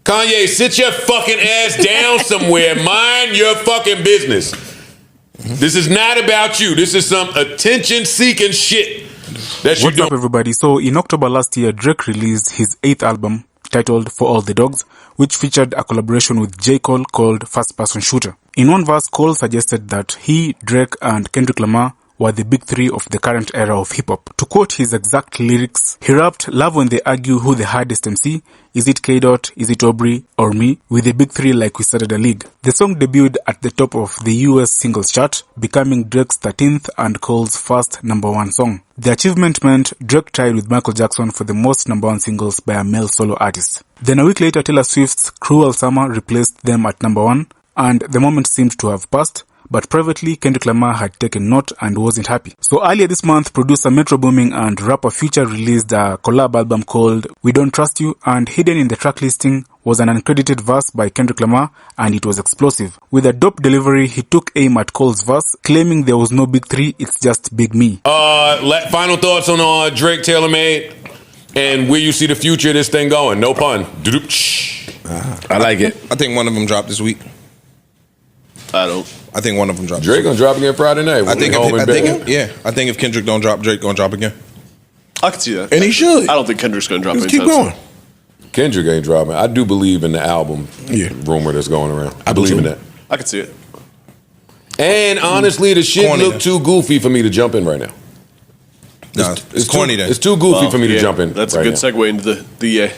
Kanye, sit your fucking ass down somewhere. Mind your fucking business. This is not about you. This is some attention-seeking shit that you What's up, everybody? So, in October last year, Drake released his 8th album titled For All the Dogs, which featured a collaboration with J. Cole called First Person Shooter. In one verse, Cole suggested that he, Drake, and Kendrick Lamar were the big three of the current era of hip-hop. To quote his exact lyrics, he rapped, "Love when they argue who the hardest MC, is it K-Dot, is it Aubrey, or me, with the big three like we started a league." The song debuted at the top of the US singles chart, becoming Drake's 13th and Cole's first #1 song. The achievement meant Drake tied with Michael Jackson for the most #1 singles by a male solo artist. Then a week later, Taylor Swift's Cruel Summer replaced them at #1, and the moment seemed to have passed. But privately, Kendrick Lamar had taken note and wasn't happy. So earlier this month, producer Metro Booming and rapper Future released a collab album called We Don't Trust You, and hidden in the track listing was an uncredited verse by Kendrick Lamar, and it was explosive. With a dope delivery, he took aim at Cole's verse, claiming there was no big three, it's just big me. Final thoughts on Drake TaylorMade and where you see the future of this thing going. No pun. I like it. I think one of them dropped this week. I think one of them dropped. Drake gonna drop again Friday night. I think if Kendrick don't drop, Drake gonna drop again. I can see that. And he should. I don't think Kendrick's gonna drop. Keep going. Kendrick ain't dropping. I do believe in the album rumor that's going around. I believe in that. I can see it. And honestly, the shit Corny, look too goofy for me to jump in right now. No, it's corny then. It's too goofy for me to jump in. That's a good segue into the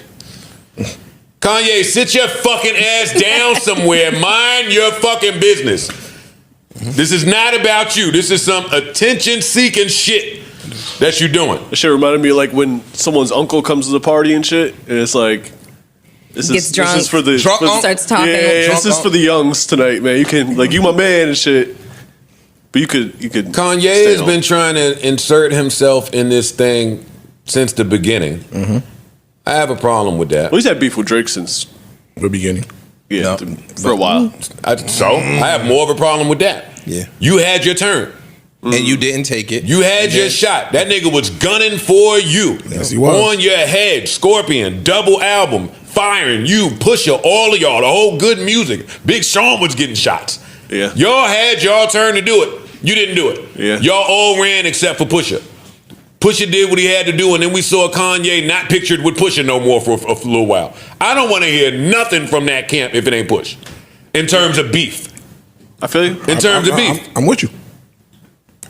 Kanye, sit your fucking ass down somewhere. Mind your fucking business. This is not about you. This is some attention-seeking shit that you're doing. That shit reminded me of like when someone's uncle comes to the party and shit, and it's like, this Gets drunk. This is for the starts talking. This is for the youngs tonight, man. You can you my man and shit. But you could. Kanye has been trying to insert himself in this thing since the beginning. I have a problem with that. Well, he's had beef with Drake since the beginning. Yeah, for a while. I have more of a problem with that. Yeah. You had your turn. And you didn't take it. You had your shot. That nigga was gunning for you. Yes, he was. On your head, Scorpion, double album, firing you, Pusha, all of y'all, the whole good music. Big Sean was getting shots. Yeah. Y'all had y'all turn to do it. You didn't do it. Yeah. Y'all all ran except for Pusha. Pusha did what he had to do, and then we saw Kanye not pictured with Pusha no more for a little while. I don't want to hear nothing from that camp if it ain't Push. In terms of beef. I feel you. In terms of beef. I'm with you.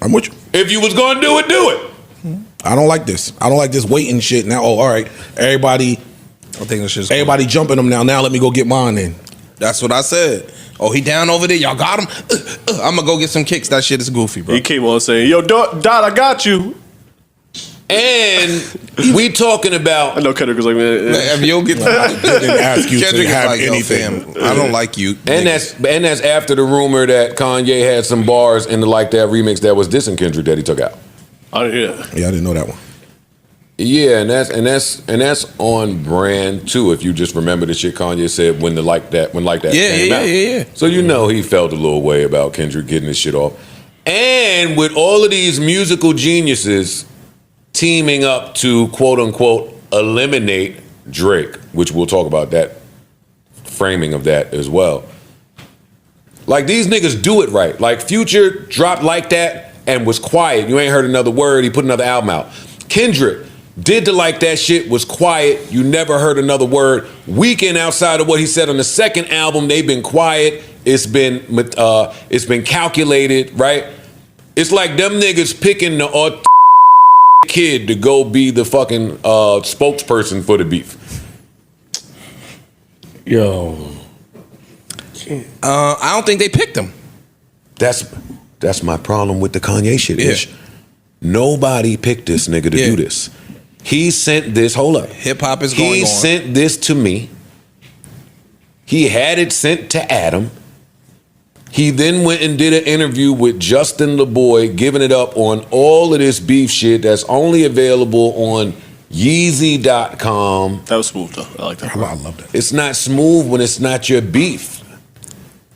I'm with you. If you was going to do it, do it. I don't like this. I don't like this waiting shit. Now, all right. Everybody jumping them now. Now let me go get mine in. That's what I said. Oh, he down over there. Y'all got him? I'm going to go get some kicks. That shit is goofy, bro. He came on saying, yo, Dot, I got you. And we talking about. I know Kendrick was like, man. If you'll get didn't ask you Kendrick to have like, anything. I don't like you. And that's after the rumor that Kanye had some bars in the Like That remix that was dissing Kendrick that he took out. I didn't hear that. Yeah, I didn't know that one. Yeah, and that's on brand too. If you just remember the shit Kanye said when Like That came out. Yeah. So you know he felt a little way about Kendrick getting his shit off. And with all of these musical geniuses teaming up to quote unquote eliminate Drake, which we'll talk about that framing of that as well. Like these niggas do it right. Like Future dropped Like That and was quiet. You ain't heard another word. He put another album out. Kendrick did the Like That shit, was quiet. You never heard another word. Weeknd, outside of what he said on the second album, they've been quiet. It's been calculated, right? It's like them niggas picking the kid to go be the fucking spokesperson for the beef. Yo. I don't think they picked him. That's my problem with the Kanye shit. Ish. Nobody picked this nigga to do this. He sent this, hold up. Hip hop is going on. He sent this to me. He had it sent to Adam. He then went and did an interview with Justin LeBoy, giving it up on all of this beef shit that's only available on Yeezy.com. That was smooth though. I like that. I love that. It's not smooth when it's not your beef.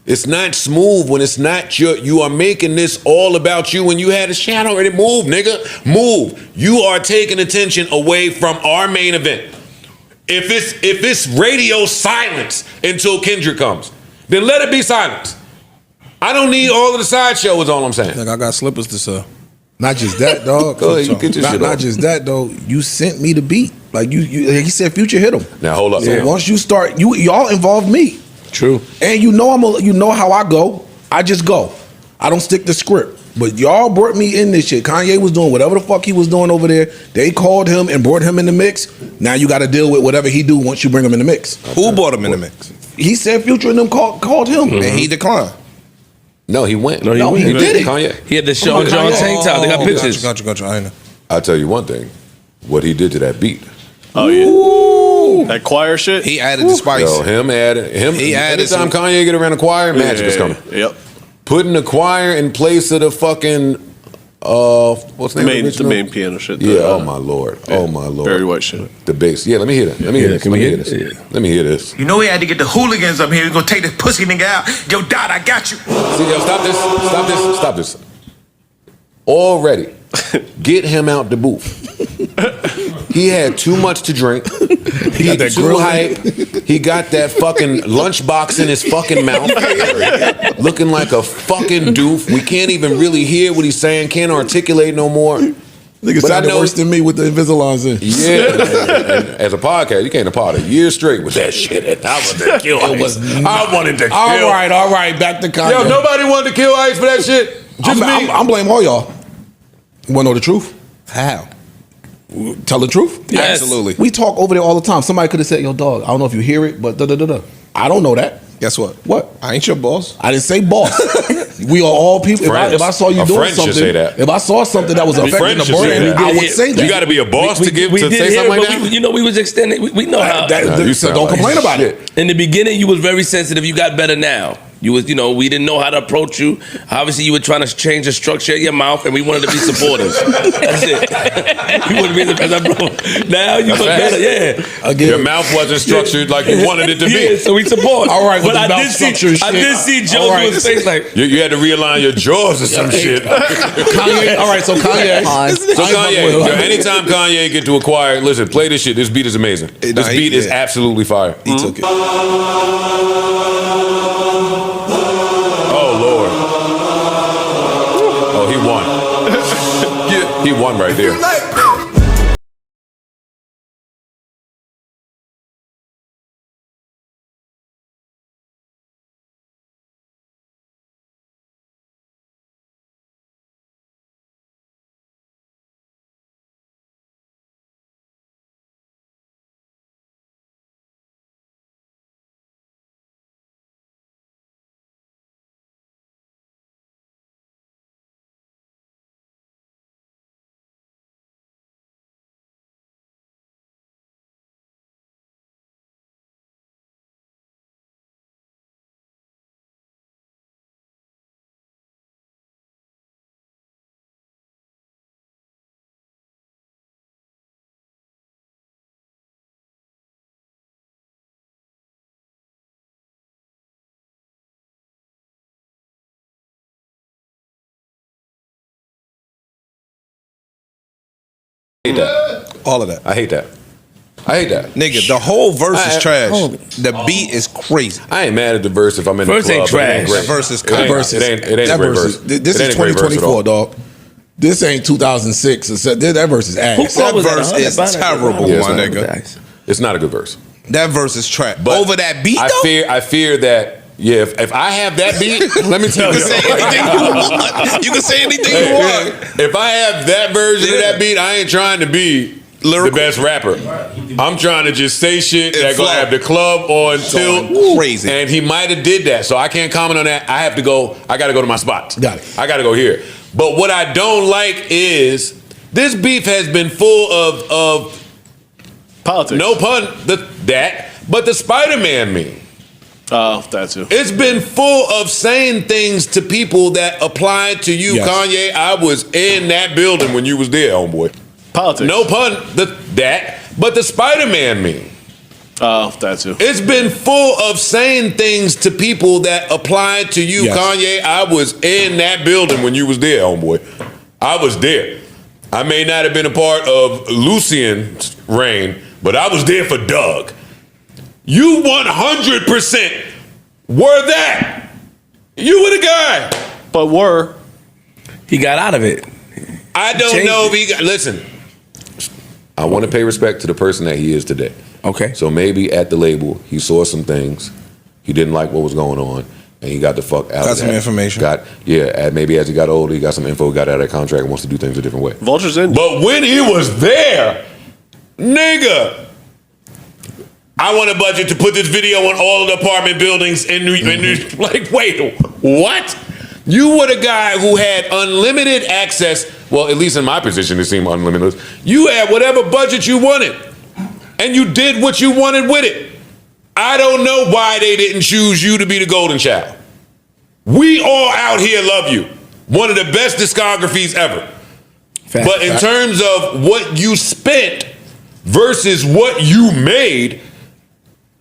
It's not smooth when it's not you are making this all about you when you had a shot already. Move, nigga. Move. You are taking attention away from our main event. If it's radio silence until Kendrick comes, then let it be silence. I don't need all of the sideshow is all I'm saying. Like I got slippers to sell. Not just that, dog. Go ahead, you get your shit not off. just that, though. You sent me the beat. Like you like he said, Future hit him. Now hold up. So once you start, y'all involve me. True. And you know how I go. I just go. I don't stick to script. But y'all brought me in this shit. Kanye was doing whatever the fuck he was doing over there. They called him and brought him in the mix. Now you got to deal with whatever he do once you bring him in the mix. Who brought him in the mix? He said Future and them called him. And he declined. No, he went. No, he did it. Kanye. He had the show on John Tank Top. They got pictures. Gotcha. I know. I'll tell you one thing. What he did to that beat. Oh yeah. That choir shit. He added the spice. Yo, him. He added anytime Kanye get around the choir, magic is coming. Yep. Putting the choir in place of the fucking what's the name? The main piano shit. Yeah. Oh my lord. Oh my lord. Barry White shit. The bass. Yeah. Let me hear that. Let me hear this. can Let we me hear hear this. it? Yeah. Let me hear this. You know he had to get the hooligans up here. He's gonna take this pussy nigga out. Yo, Dot, I got you. See, yo, stop this. Already, get him out the booth. He had too much to drink. He got that too grill. hype. He got that fucking lunchbox in his fucking mouth, looking like a fucking doof. We can't even really hear what he's saying. Can't articulate no more. Nigga But I sounded know- worse than me with the Invisaligns in. Yeah, and as a podcast, you can't pod a year straight with that shit. And I wanted to kill Ice. I wanted to kill. All right, back to Kanye. Yo, nobody wanted to kill Ice for that shit. Just me. I'm blaming all y'all. You wanna know the truth? How? Tell the truth? Yes. Absolutely. We talk over there all the time. Somebody could have said, yo, dog, I don't know if you hear it, but da-da-da-da. I don't know that. Guess what? What? I ain't your boss. I didn't say boss. We are all people. Friends. If I saw you A friend friend should something, say that. if I saw something that was affecting friend the should say brand, that. I would say that. You got to be a boss to we say did something hear, like but that. we was extending. We know how. you So sound don't like complain about shit. it. In the beginning, you was very sensitive. You got better now. You was, we didn't know how to approach you. Obviously, you were trying to change the structure of your mouth, and we wanted to be supportive. That's it. You wanted to be the best, bro. Now you look better, yeah. Again, Your mouth wasn't structured like you wanted it to Yeah, be. so we support. All right, with but the mouth I structure and did see shit. Joe All right. do his face like. You had to realign your jaws or some shit. Kanye. All right, so Kanye. So Kanye, yo, anytime Kanye get to acquire, listen, play this shit. This beat is amazing. Nah, This he beat is did. absolutely fire. He took it. Oh Lord. Oh, he won. He won right there. I hate that. All of that. I hate that. I hate that. Nigga, the whole verse is trash. oh. The beat is crazy. I ain't mad at the verse if I'm in Verse the club. ain't but it trash. great. That verse is It ain't, verse it ain't, it ain't a That great verse verse. is, this It ain't is a great verse at 2024, all. dog. This ain't 2006. That verse is ass. Who That was verse is terrible, Yeah, my it's nigga. It's not a good verse. That verse is trash. But Over that beat, I though? I fear that. Yeah, if I have that beat, let me tell You you. can say anything you want. You can say anything you want. If I have that version of that beat, I ain't trying to be Lyrical. the best rapper. I'm trying to just say shit And that gonna flow. have the club on tilt. Crazy. And he might have did that, so I can't comment on that. I have to go. I got to go to my spot. Got it. I got to go here. But what I don't like is this beef has been full of Politics. no pun but the Spider-Man meme. Oh, that too. It's been full of saying things to people that apply to you, Yes. Kanye. I was in that building when you was there, homeboy. Politics. No pun, but the Spider-Man meme. Oh, that too. It's been full of saying things to people that apply to you, Yes. Kanye. I was in that building when you was there, homeboy. I was there. I may not have been a part of Lucian's reign, but I was there for Doug. You 100% were that. You were the guy. But he got out of it. I don't know if he got. Listen, I want to pay respect to the person that he is today. Okay. So maybe at the label, he saw some things. He didn't like what was going on, and he got the fuck out of that. Got some information. Maybe as he got older, he got some info, got out of that contract, and wants to do things a different way. Vulture's in. But when he was there, nigga, I want a budget to put this video on all of the apartment buildings in New York. Like, wait, what? You were the guy who had unlimited access. Well, at least in my position, it seemed unlimited. You had whatever budget you wanted, and you did what you wanted with it. I don't know why they didn't choose you to be the golden child. We all out here love you. One of the best discographies ever. But in terms of what you spent versus what you made,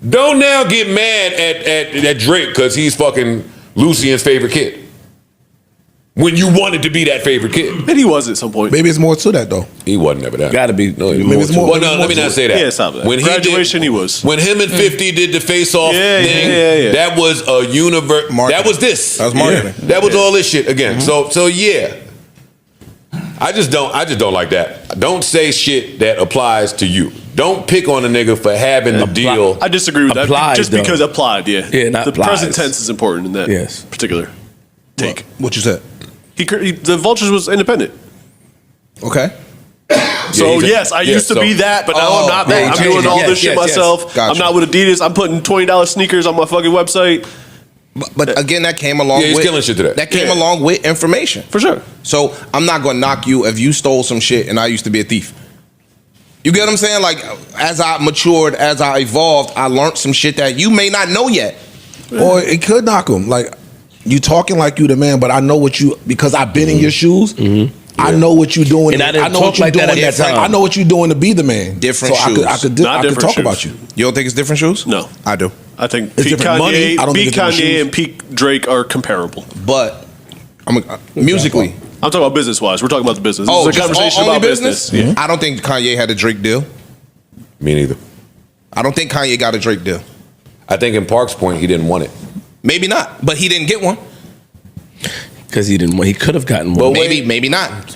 don't now get mad at Drake because he's fucking Lucian's favorite kid. When you wanted to be that favorite kid. And he was at some point. Maybe it's more to that though. He wasn't ever that. Gotta be. No, maybe it's more. Well, no, let me not say that. Yeah, stop that. When Graduation, he was. When him and 50 did the face-off thing, yeah. that was a universe. Marketing. That was this. That was marketing. That was all this shit again. So yeah. I just don't like that. Don't say shit that applies to you. Don't pick on a nigga for having the deal. I disagree with Applied, that. Just though. because applied, yeah. Yeah, not the applies. present tense is important in that Yes. particular take. What you said? The Vultures was independent. Okay. So yes, I used to be that, but now I'm not that. yeah, I'm you doing changed all it. this shit myself. Gotcha. I'm not with Adidas. I'm putting $20 sneakers on my fucking website. But again, that came along Yeah, he's with killing shit today. That came Yeah. along with information. For sure. So I'm not gonna knock you if you stole some shit and I used to be a thief. You get what I'm saying? Like, as I matured, as I evolved, I learned some shit that you may not know yet. Or it could knock him. Like, you talking like you the man, but I know what you, because I've been in your shoes. I know what you're doing. And I didn't know talk what you're like that doing. at that time. I know what you're doing to be the man. Different so shoes. I could Not different talk shoes. about you. You don't think it's different shoes? No. I do. I think It's peak different money. I don't think Peak it's different Kanye shoes. and peak Drake are comparable. But musically. I'm talking about business wise. We're talking about the business. This Oh, is a just conversation only about business. business? I don't think Kanye had a Drake deal. Me neither. I don't think Kanye got a Drake deal. I think in Park's point, he didn't want it. Maybe not, but he didn't get one. Because he didn't. He could have gotten one. Maybe not.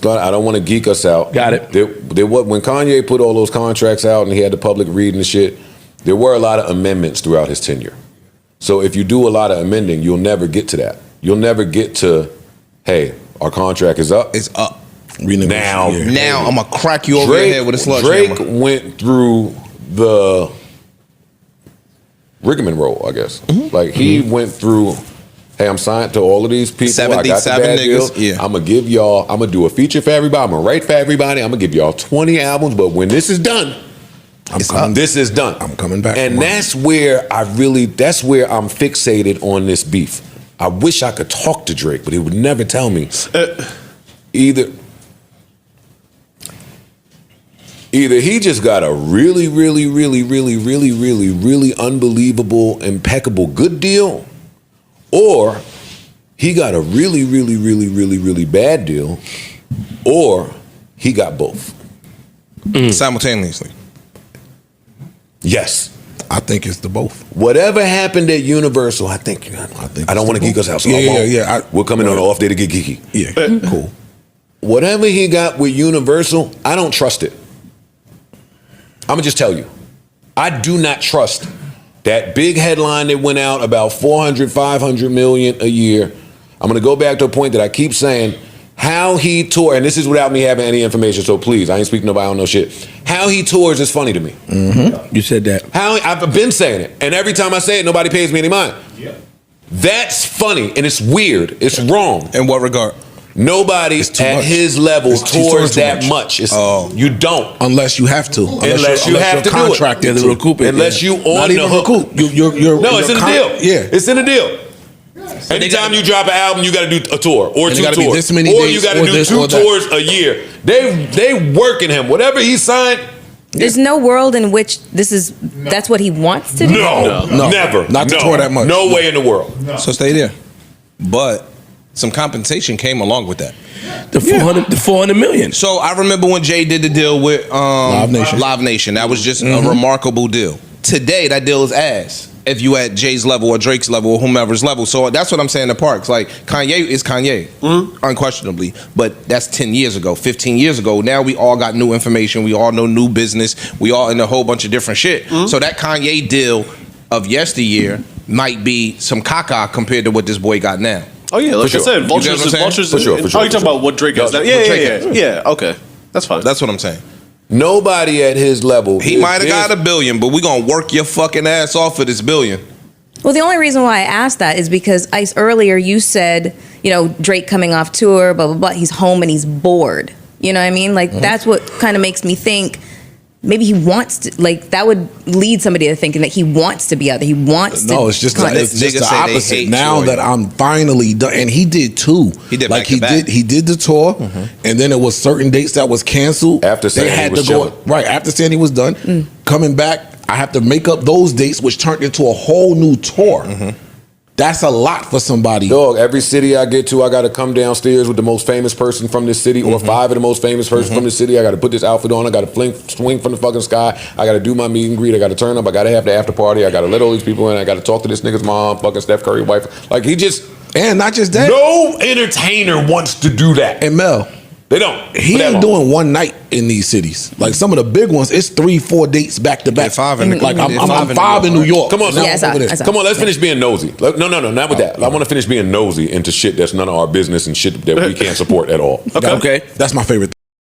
I don't want to geek us out. Got it. When Kanye put all those contracts out and he had the public reading the shit, there were a lot of amendments throughout his tenure. So if you do a lot of amending, you'll never get to that. You'll never get to, hey, our contract is up. It's up. Now I'm gonna crack you over your head with a sledgehammer. Drake went through the rigmarole, I guess. Like he went through. Hey, I'm signed to all of these people. I got the 77 bad deal. niggas, yeah. I'm gonna give y'all. I'm gonna do a feature for everybody. I'm gonna write for everybody. I'm gonna give y'all 20 albums. But when this is done, this is done. I'm coming back. And that's where that's where I'm fixated on this beef. I wish I could talk to Drake, but he would never tell me. Either he just got a really, really, really, really, really, really, really unbelievable, impeccable good deal, or he got a really, really, really, really, really bad deal, or he got both. Simultaneously. Yes. I think it's the both. Whatever happened at Universal, I think I don't want to geek us out. So we're coming on the off day to get geeky. Yeah, cool. Whatever he got with Universal, I don't trust it. I'm gonna just tell you, I do not trust that big headline that went out about 400, 500 million a year. I'm gonna go back to a point that I keep saying, how he toured, and this is without me having any information, so please, I ain't speaking to nobody, I don't know shit. How he tours is funny to me. You said that. I've been saying it, and every time I say it, nobody pays me any mind. That's funny, and it's weird. It's wrong. In what regard? Nobody at his level tours that much. You don't. Unless you have to. Unless you have to do it. Contracted to recoup it. Unless you Not on the even hook. recoup. You're No, it's in the deal. Yeah. It's in the deal. Anytime you drop an album, you got to do a tour or And it two gotta be tours, this many or days, you got to or do this, two or that. tours a year. They working him. Whatever he signed. There's no world in which that's what he wants to do. No, never. Not to tour that much. No way in the world. So stay there. But some compensation came along with that. The 400 million. So I remember when Jay did the deal with Live Nation. That was just a remarkable deal. Today, that deal is ass. If you at Jay's level or Drake's level or whomever's level. So that's what I'm saying to Parks. Like, Kanye is Kanye, unquestionably. But that's 10 years ago, 15 years ago. Now we all got new information. We all know new business. We all in a whole bunch of different shit. So that Kanye deal of yesteryear might be some caca compared to what this boy got now. Oh yeah, like I said, Vultures. For sure. Oh, you talking about what Drake has now? Yeah. Okay, that's fine. That's what I'm saying. Nobody at his level. He might have got $1 billion, but we gonna work your fucking ass off for this $1 billion. Well, the only reason why I asked that is because Ice, earlier you said, you know, Drake coming off tour, blah blah blah. He's home and he's bored. You know what I mean? Like that's what kind of makes me think maybe he wants to. Like that would lead somebody to thinking that he wants to be out there. He wants to. No, it's just Niggas the say they opposite. hate Now Troy. that I'm finally done, and he did too. He did like back to back. he did the tour, and then it was certain dates that was canceled After saying they had he was to go chilling. right after saying he was done. Coming back, I have to make up those dates, which turned into a whole new tour. That's a lot for somebody. Dog, every city I get to, I got to come downstairs with the most famous person from this city or 5 of the most famous person from the city. I got to put this outfit on. I got to swing from the fucking sky. I got to do my meet and greet. I got to turn up. I got to have the after party. I got to let all these people in. I got to talk to this nigga's mom, fucking Steph Curry wife. Like he just... And not just that. No entertainer wants to do that. And Mel, They don't. he ain't doing one night in these cities. Like some of the big ones, it's 3-4 dates back to back. 5 in the Like I'm five 5 in New York. Come on, Now Yeah, I I'm saw over it. there. I saw it. Come on, let's finish being nosy. No, not with that. I want to finish being nosy into shit that's none of our business and shit that we can't support at all. Okay. That's my favorite thing.